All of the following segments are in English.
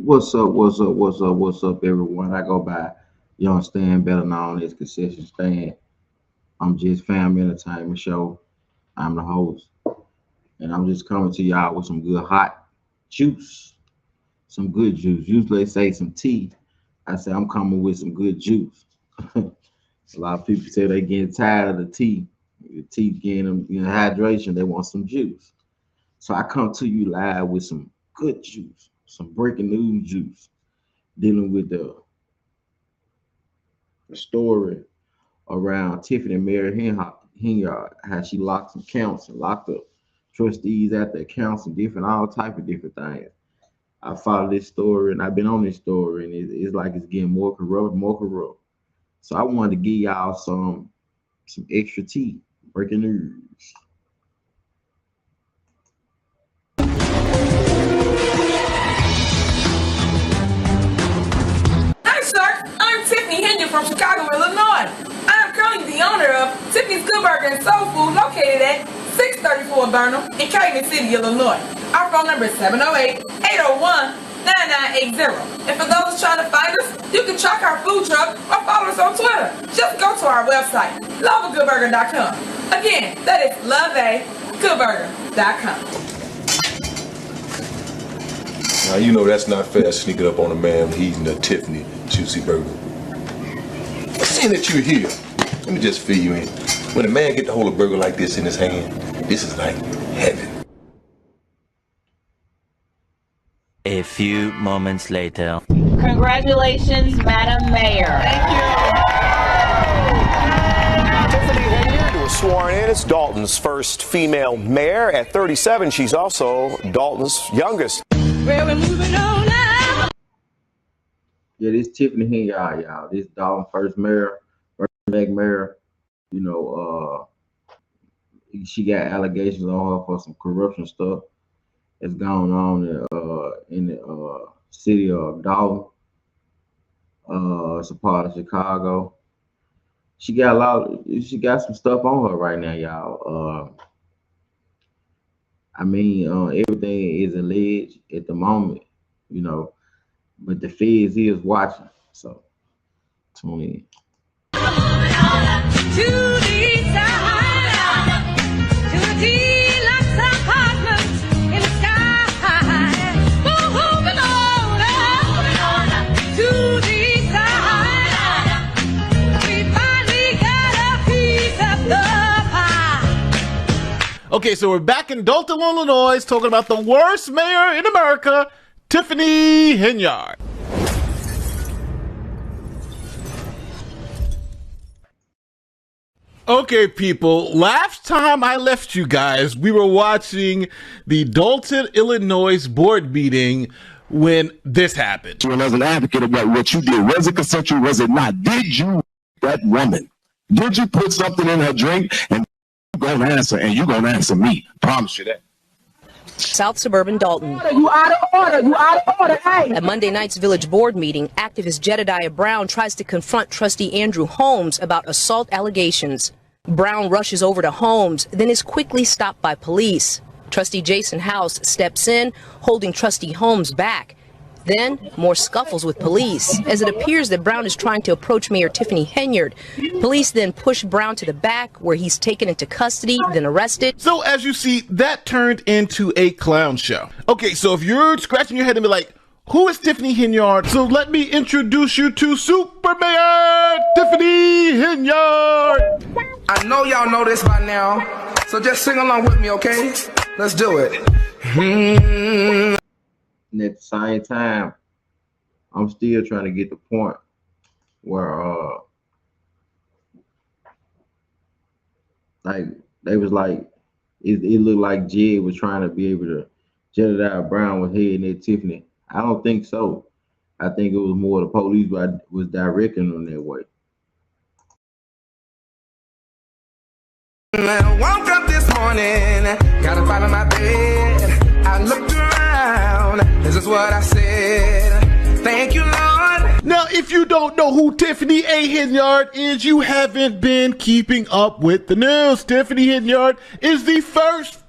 What's up? What's up? What's up? What's up, everyone? I go by Young Stan, better known as Concession Stan. I'm just Family Entertainment Show. I'm the host, and I'm just coming to y'all with some good hot juice, some good juice. Usually they say some tea. I say I'm coming with some good juice. A lot of people say they getting tired of the tea. The tea getting them, hydration. They want some juice. So I come to you live with some good juice, some breaking news juice, dealing with the story around Tiffany and Mary Henyard, how she locked some accounts and locked up trustees at the accounts and different all type of different things. I followed this story and I've been on this story and it's like it's getting more corrupt, more corrupt. So I wanted to give y'all some extra tea, breaking news. Hi, Shark. I'm Tiffany Henyard from Chicago, Illinois. I am currently the owner of Tiffany's Good Burger and Soul Food located at 634 Burnham in Calumet City, Illinois. Our phone number is 708-801-9980. And for those trying to find us, you can track our food truck or follow us on Twitter. Just go to our website, loveagoodburger.com. Again, that is loveagoodburger.com. Now, you know that's not fair sneaking up on a man when he's eating a Tiffany juicy burger. Seeing that you're here, let me just fill you in. When a man get to hold a burger like this in his hand, this is like heaven. A few moments later. Congratulations, Madam Mayor. Thank you. Tiffany Henyard was sworn in as Dalton's first female mayor. At 37, she's also Dalton's youngest. Well, we're moving on now. Yeah, this Tiffany Henyard, y'all. This Dalton first mayor, first black mayor. She got allegations on her for some corruption stuff that's going on in the city of Dalton. It's a part of Chicago. She got some stuff on her right now, y'all. Everything is alleged at the moment, but the feds is watching. So tune in. Okay, so we're back in Dalton, Illinois, talking about the worst mayor in America, Tiffany Henyard. Okay, people, last time I left you guys, we were watching the Dalton, Illinois board meeting when this happened. And as an advocate about what you did, was it consensual, was it not? Did you that woman? Did you put something in her drink? And you're going to answer, and you're going to answer me. Promise you that. South suburban Dalton. You out of order. You out of order. Hey. At Monday night's village board meeting, activist Jedediah Brown tries to confront trustee Andrew Holmes about assault allegations. Brown rushes over to Holmes, then is quickly stopped by police. Trustee Jason House steps in, holding trustee Holmes back. Then, more scuffles with police, as it appears that Brown is trying to approach Mayor Tiffany Henyard. Police then push Brown to the back, where he's taken into custody, then arrested. So, as you see, that turned into a clown show. Okay, so if you're scratching your head and be like, who is Tiffany Henyard? So let me introduce you to Super Mayor Tiffany Henyard. I know y'all know this by now, so just sing along with me, okay? Let's do it. And at the same time, I'm still trying to get the point where like they was like it looked like Jed was trying to be able to Jedediah Brown was heading at Tiffany. I don't think so. I think it was more the police was directing them that way. I woke up this morning, got up out of my bed. I looked around, this is what I said. Thank you, Lord. Now, if you don't know who Tiffany A. Henyard is, you haven't been keeping up with the news. Tiffany Henyard is the first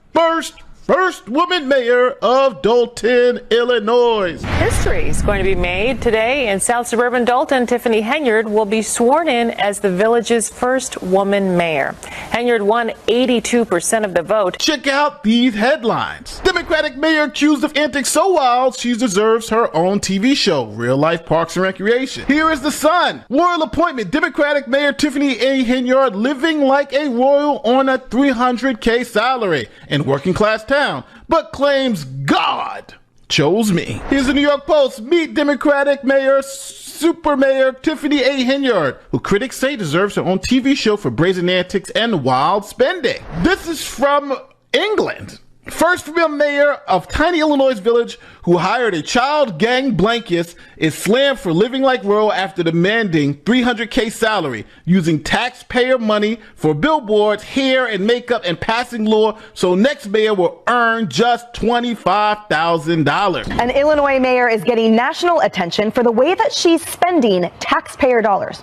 first woman mayor of Dalton, Illinois. History is going to be made today in South Suburban Dalton. Tiffany Henyard will be sworn in as the village's first woman mayor. Henyard won 82% of the vote. Check out these headlines. Democratic mayor accused of antics so wild she deserves her own TV show, Real Life Parks and Recreation. Here is the Sun. Royal appointment. Democratic mayor Tiffany A. Henyard living like a royal on a $300K salary in working class town, but claims God chose me. Here's the New York Post. Meet Democratic mayor, super mayor Tiffany A. Henyard, who critics say deserves her own TV show for brazen antics and wild spending. This is from England. First female mayor of tiny Illinois village who hired a child gang blankets is slammed for living like royal after demanding $300K salary, using taxpayer money for billboards, hair and makeup, and passing law so next mayor will earn just $25,000. An Illinois mayor is getting national attention for the way that she's spending taxpayer dollars.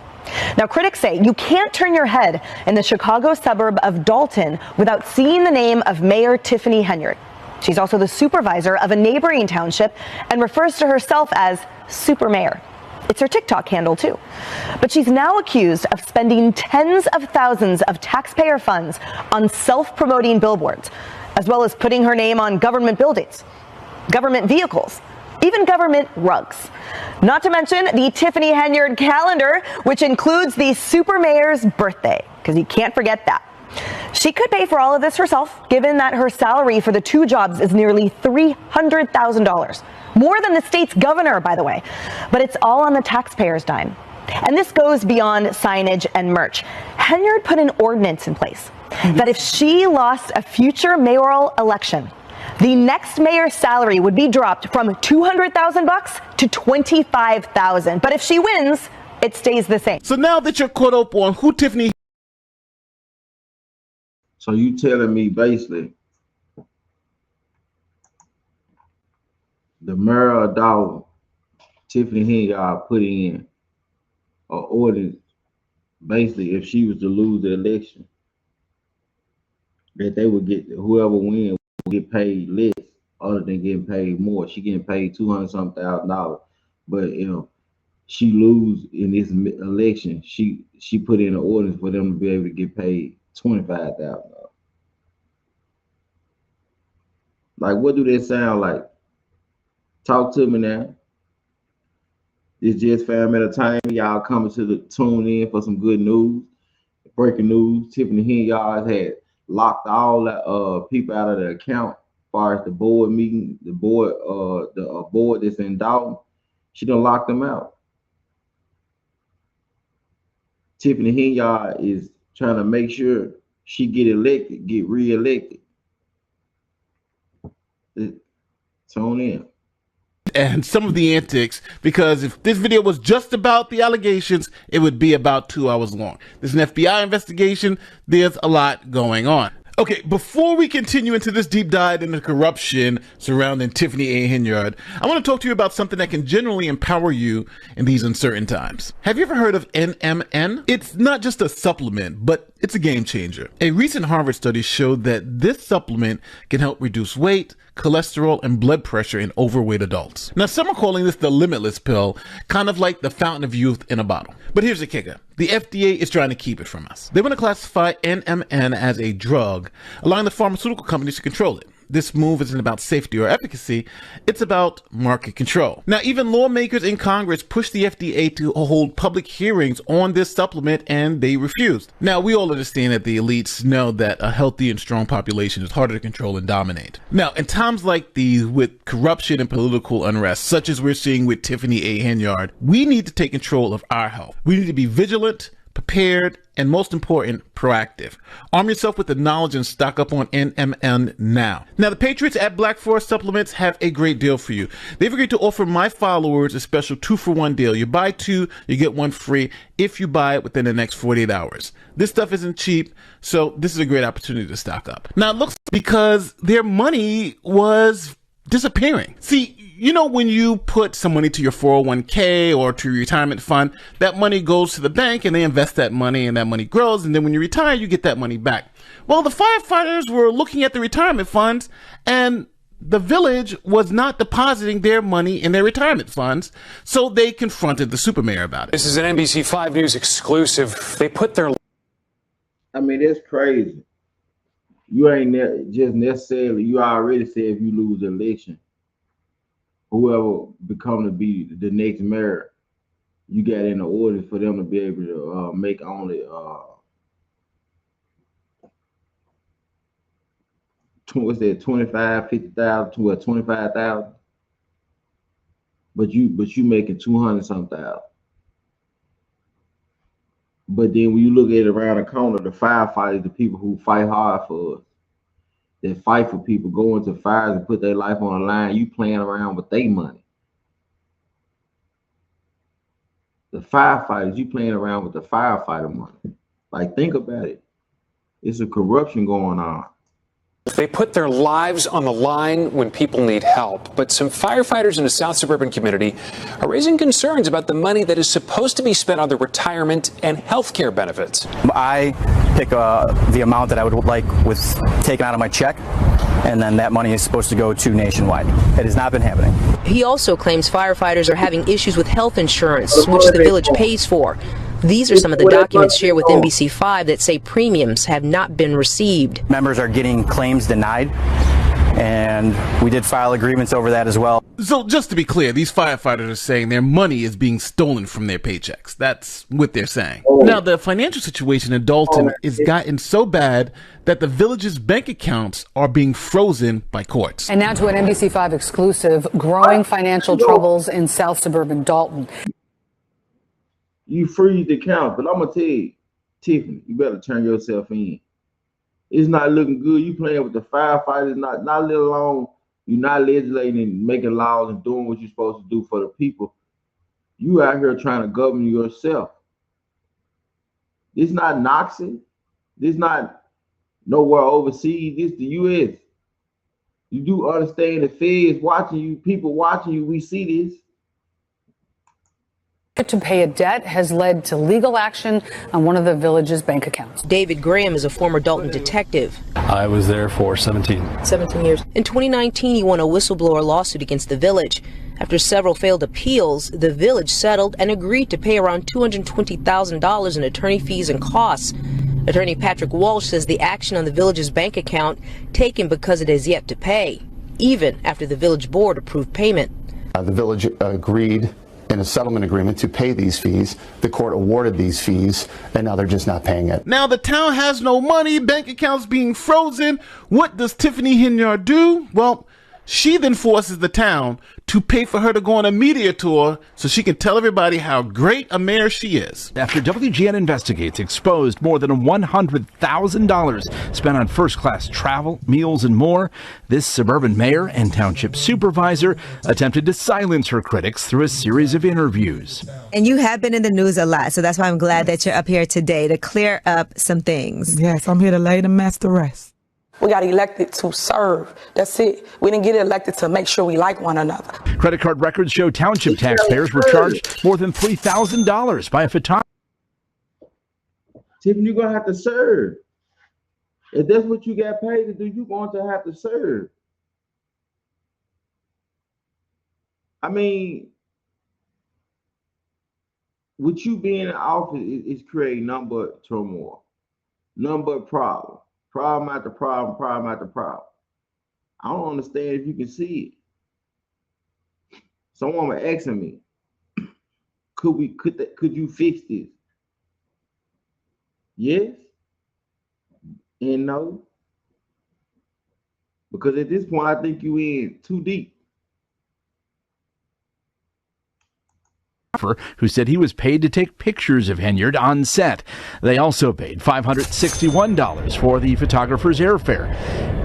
Now, critics say you can't turn your head in the Chicago suburb of Dalton without seeing the name of Mayor Tiffany Henyard. She's also the supervisor of a neighboring township and refers to herself as Super Mayor. It's her TikTok handle, too. But she's now accused of spending tens of thousands of taxpayer funds on self-promoting billboards, as well as putting her name on government buildings, government vehicles, even government rugs. Not to mention the Tiffany Henyard calendar, which includes the super mayor's birthday, because you can't forget that. She could pay for all of this herself, given that her salary for the two jobs is nearly $300,000. More than the state's governor, by the way. But it's all on the taxpayer's dime. And this goes beyond signage and merch. Henyard put an ordinance in place that if she lost a future mayoral election, the next mayor's salary would be dropped from $200,000 to $25,000. But if she wins, it stays the same. So now that you're caught up on who Tiffany... So you telling me basically the mayor of Dalton, Tiffany Henyard, put in an ordinance basically if she was to lose the election, that they would get, whoever wins would get paid less other than getting paid more. She getting paid $200,000, but you know, she lose in this election, she put in an ordinance for them to be able to get paid $25,000. Like, what do that sound like? Talk to me now. It's just fam entertainment. Y'all coming to the tune in for some good news. Breaking news: Tiffany Henyard had locked all the people out of the account. As far as the board meeting, the board that's in Dalton, she done locked them out. Tiffany Henyard is trying to make sure she get re-elected. Tune in. And some of the antics, because if this video was just about the allegations, it would be about 2 hours long. This is an FBI investigation. There's a lot going on. Okay, before we continue into this deep dive into corruption surrounding Tiffany A. Henyard, I want to talk to you about something that can generally empower you in these uncertain times. Have you ever heard of NMN? It's not just a supplement, but it's a game changer. A recent Harvard study showed that this supplement can help reduce weight, cholesterol, and blood pressure in overweight adults. Now, some are calling this the limitless pill, kind of like the fountain of youth in a bottle. But here's the kicker. The FDA is trying to keep it from us. They want to classify NMN as a drug, allowing the pharmaceutical companies to control it. This move isn't about safety or efficacy, it's about market control. Now, even lawmakers in Congress pushed the FDA to hold public hearings on this supplement, and they refused. Now, we all understand that the elites know that a healthy and strong population is harder to control and dominate. Now, in times like these, with corruption and political unrest, such as we're seeing with Tiffany A. Henyard, we need to take control of our health. We need to be vigilant, prepared, and most important, proactive. Arm yourself with the knowledge and stock up on NMN now. Now, the Patriots at Black Forest Supplements have a great deal for you. They've agreed to offer my followers a special 2-for-1 deal. You buy 2, you get 1 free if you buy it within the next 48 hours. This stuff isn't cheap, so this is a great opportunity to stock up. Now, it looks because their money was disappearing. See, you know, when you put some money to your 401k or to your retirement fund, that money goes to the bank and they invest that money and that money grows. And then when you retire, you get that money back. Well, the firefighters were looking at the retirement funds, and the village was not depositing their money in their retirement funds, so they confronted the super mayor about it. This is an NBC5 News exclusive. They put their... I mean, that's crazy. You ain't just necessarily, you already said if you lose the election, whoever become to be the next mayor, you got in the order for them to be able to make only what's that, 25, 50,000 to 25,000, but you making 200 some thousand. But then when you look at it around the corner, the firefighters, the people who fight hard for us, that fight for people, go into fires and put their life on the line, you playing around with their money. The firefighters, you playing around with the firefighter money. Like, think about it. It's a corruption going on. They put their lives on the line when people need help. But some firefighters in a South suburban community are raising concerns about the money that is supposed to be spent on their retirement and health care benefits. I pick the amount that I would like with taken out of my check, and then that money is supposed to go to Nationwide. It has not been happening. He also claims firefighters are having issues with health insurance, which the village pays for. These are some of the documents shared with NBC5 that say premiums have not been received. Members are getting claims denied, and we did file agreements over that as well. So just to be clear, these firefighters are saying their money is being stolen from their paychecks. That's what they're saying. Now, the financial situation in Dalton is gotten so bad that the village's bank accounts are being frozen by courts. And now to an NBC5 exclusive, growing financial troubles in South suburban Dalton. You freeze the account, but I'm gonna tell you, Tiffany, you better turn yourself in. It's not looking good. You playing with the firefighters, not let alone you not legislating and making laws and doing what you're supposed to do for the people. You out here trying to govern yourself. This not Noxie. This not nowhere overseas. This the U.S. You do understand the feds watching you, people watching you. We see this. To pay a debt has led to legal action on one of the village's bank accounts. David Graham is a former Dalton detective. I was there for 17 years. In 2019, he won a whistleblower lawsuit against the village. After several failed appeals, the village settled and agreed to pay around $220,000 in attorney fees and costs. Attorney Patrick Walsh says the action on the village's bank account taken because it has yet to pay, even after the village board approved payment. The village agreed in a settlement agreement to pay these fees. The court awarded these fees, and now they're just not paying it. Now the town has no money, bank accounts being frozen. What does Tiffany Henyard do? Well, she then forces the town to pay for her to go on a media tour so she can tell everybody how great a mayor she is. After WGN Investigates exposed more than $100,000 spent on first-class travel, meals, and more, this suburban mayor and township supervisor attempted to silence her critics through a series of interviews. And you have been in the news a lot, so that's why I'm glad that you're up here today to clear up some things. Yes, I'm here to lay the mess to rest. We got elected to serve. That's it. We didn't get elected to make sure we like one another. Credit card records show township taxpayers were charged more than $3,000 by a photographer. Tiffany, you're gonna have to serve. If that's what you got paid to do, you're going to have to serve. I mean, with you being in office, it's creating nothing but turmoil, nothing but problems. Problem after problem, problem after problem. I don't understand if you can see it. Someone was asking me, could you fix this? Yes and no. Because at this point, I think you in too deep. Who said he was paid to take pictures of Henyard on set. They also paid $561 for the photographer's airfare.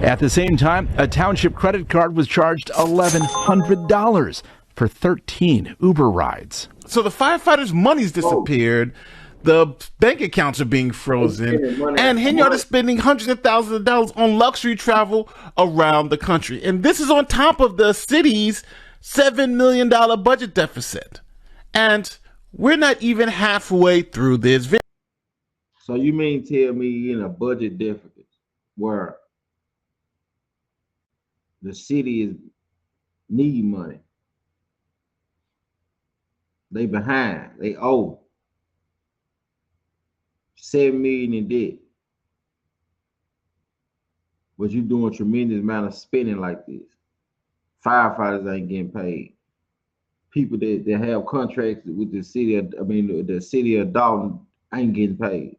At the same time, a township credit card was charged $1,100 for 13 Uber rides. So the firefighters' money's disappeared. The bank accounts are being frozen, and Henyard is spending hundreds of thousands of dollars on luxury travel around the country. And this is on top of the city's $7 million budget deficit. And we're not even halfway through this video. So you mean tell me in a budget deficit? where the city is need money. They behind. They owe $7 million in debt. But you doing a tremendous amount of spending like this. Firefighters ain't getting paid. People that have contracts with the city of, the city of Dalton ain't getting paid.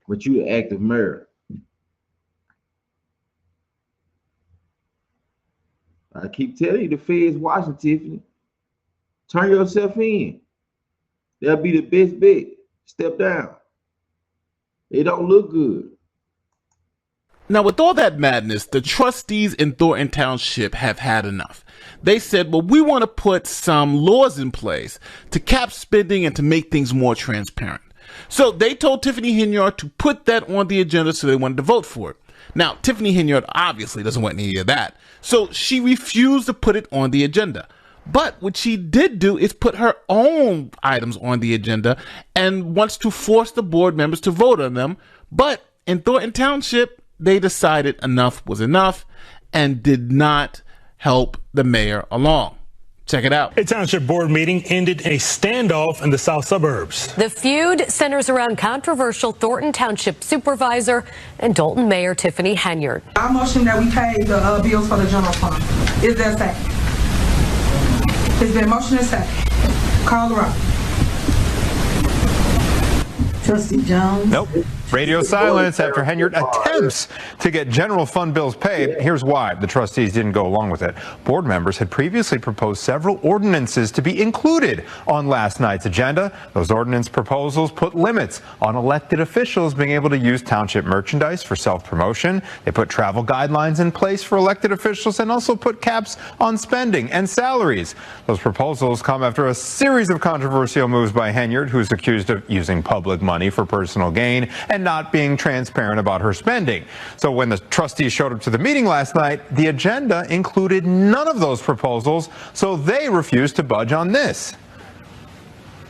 But you the active mayor. I keep telling you, the feds watching, Tiffany. Turn yourself in. That'll be the best bet. Step down. It don't look good. Now, with all that madness, the trustees in Thornton Township have had enough. They said, well, we want to put some laws in place to cap spending and to make things more transparent. So they told Tiffany Henyard to put that on the agenda, so they wanted to vote for it. Now, Tiffany Henyard obviously doesn't want any of that, so she refused to put it on the agenda. But what she did do is put her own items on the agenda and wants to force the board members to vote on them. But in Thornton Township, they decided enough was enough and did not help the mayor along. Check it out. A township board meeting ended a standoff in the south suburbs. The feud centers around controversial Thornton Township supervisor and Dalton Mayor Tiffany Henyard. I motion that we pay the bills for the general fund. Is there a second? It's been motion and second. Call the roll. Trustee Jones? Nope. Radio silence after Henyard attempts to get general fund bills paid. Here's why the trustees didn't go along with it. Board members had previously proposed several ordinances to be included on last night's agenda. Those ordinance proposals put limits on elected officials being able to use township merchandise for self-promotion. They put travel guidelines in place for elected officials and also put caps on spending and salaries. Those proposals come after a series of controversial moves by Henyard, who's accused of using public money for personal gain and not being transparent about her spending. So when the trustees showed up to the meeting last night, the agenda included none of those proposals, so they refused to budge on this.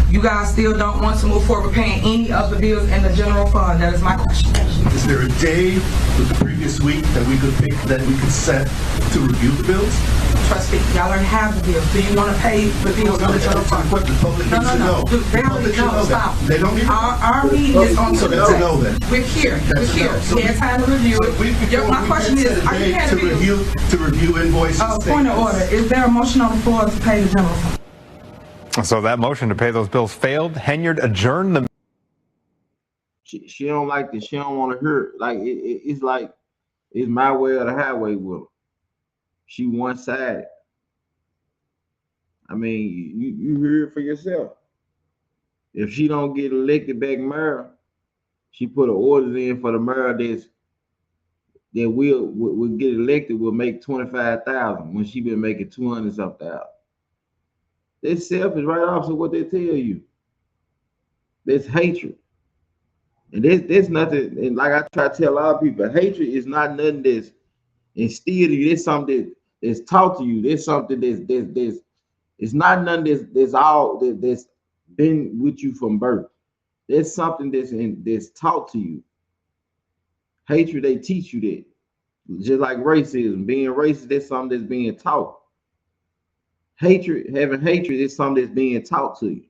You guys still don't want to move forward with paying any of the bills in the general fund? That is my question. Is there a day for the previous week that we could pick, that we could set to review the bills? Trustee, y'all already have the bills. Do you want to pay the bills in the general fund? What the public needs to know. They already know. Stop. They don't need to know. Our meeting is on So that's a no then. We're here. We're here. We had time to review it. My question is, are you paying the bills? To review invoices. Point of order. Is there a motion on the floor to pay the general fund? So that motion to pay those bills failed. Henyard adjourned the. She don't like this. She don't want to hear it. Like it's like it's my way or the highway with her. She one-sided. I mean, you hear it for yourself. If she don't get elected back mayor, she put an order in for the mayor that will get elected will make 25,000 when she been making 200-something thousand. That's selfish, right off of what they tell you. That's hatred. And there's nothing, and like I try to tell a lot of people, hatred is not nothing that's instilled in you. There's something that's taught to you. There's something that's it's not nothing that's been with you from birth. There's something that's taught to you. Hatred, they teach you that. Just like racism. Being racist, that's something that's being taught. Having hatred is something that's being taught to you.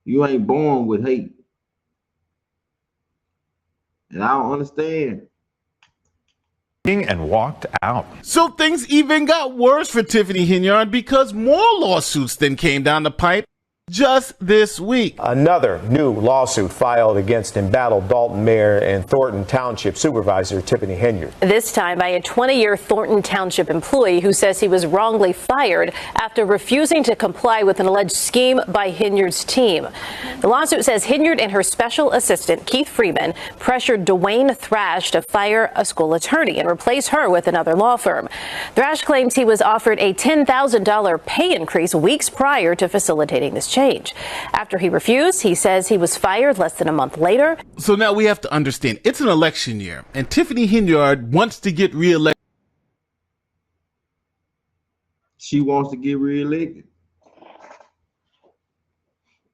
You ain't born with hate. And I don't understand. And walked out. So things even got worse for Tiffany Henyard because more lawsuits then came down the pipe just this week. Another new lawsuit filed against embattled Dalton Mayor and Thornton Township Supervisor Tiffany Henyard. This time by a 20-year Thornton Township employee who says he was wrongly fired after refusing to comply with an alleged scheme by Henyard's team. The lawsuit says Henyard and her special assistant, Keith Freeman, pressured Dwayne Thrash to fire a school attorney and replace her with another law firm. Thrash claims he was offered a $10,000 pay increase weeks prior to facilitating this change. After he refused, he says he was fired less than a month later. So now we have to understand, it's an election year, and Tiffany Henyard wants to get reelected. She wants to get reelected.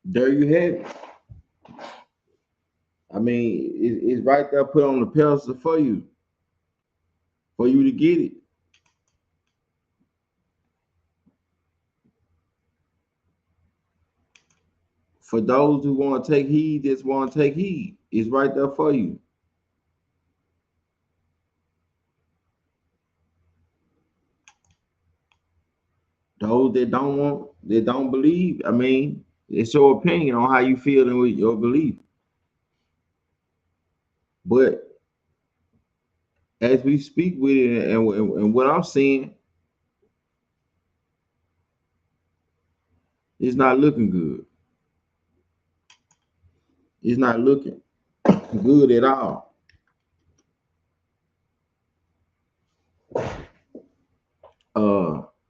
There you have it. I mean, it's right there, put on the pedestal for you to get it. For those who want to take heed, just want to take heed. It's right there for you. Those that don't believe, I mean, it's your opinion on how you feel and with your belief. But as we speak with it and what I'm seeing, it's not looking good. It's not looking good at all.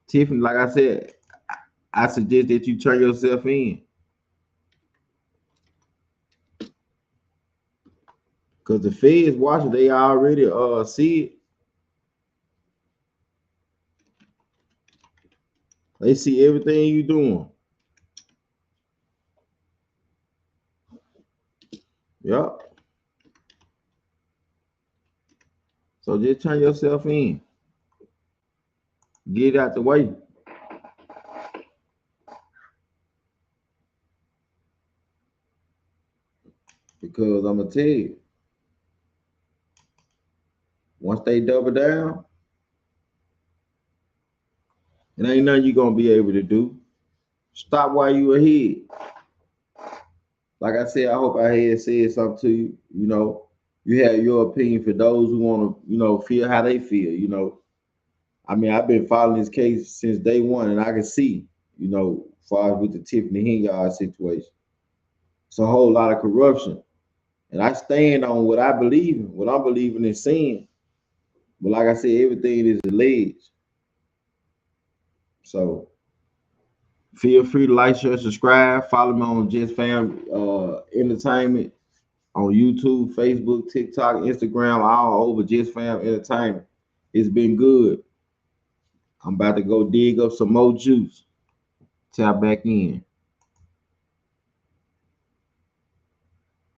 Tiffany, like I said, I suggest that you turn yourself in. Because the feds watching, they already see it. They see everything you doing. Yep. So just turn yourself in. Get out the way. Because I'm gonna tell you, once they double down, it ain't nothing you're gonna be able to do. Stop while you ahead. Like I said, I hope I had said something to you. You know, you have your opinion for those who want to, feel how they feel. I mean, I've been following this case since day one, and I can see, as far as with the Tiffany henyard situation, it's a whole lot of corruption. And I stand on what I believe in. What I'm believing in saying. But like I said, everything is alleged. So feel free to like, share, subscribe. Follow me on Just Fam Entertainment on YouTube, Facebook, TikTok, Instagram, all over Just Fam Entertainment. It's been good. I'm about to go dig up some more juice. Tap back in.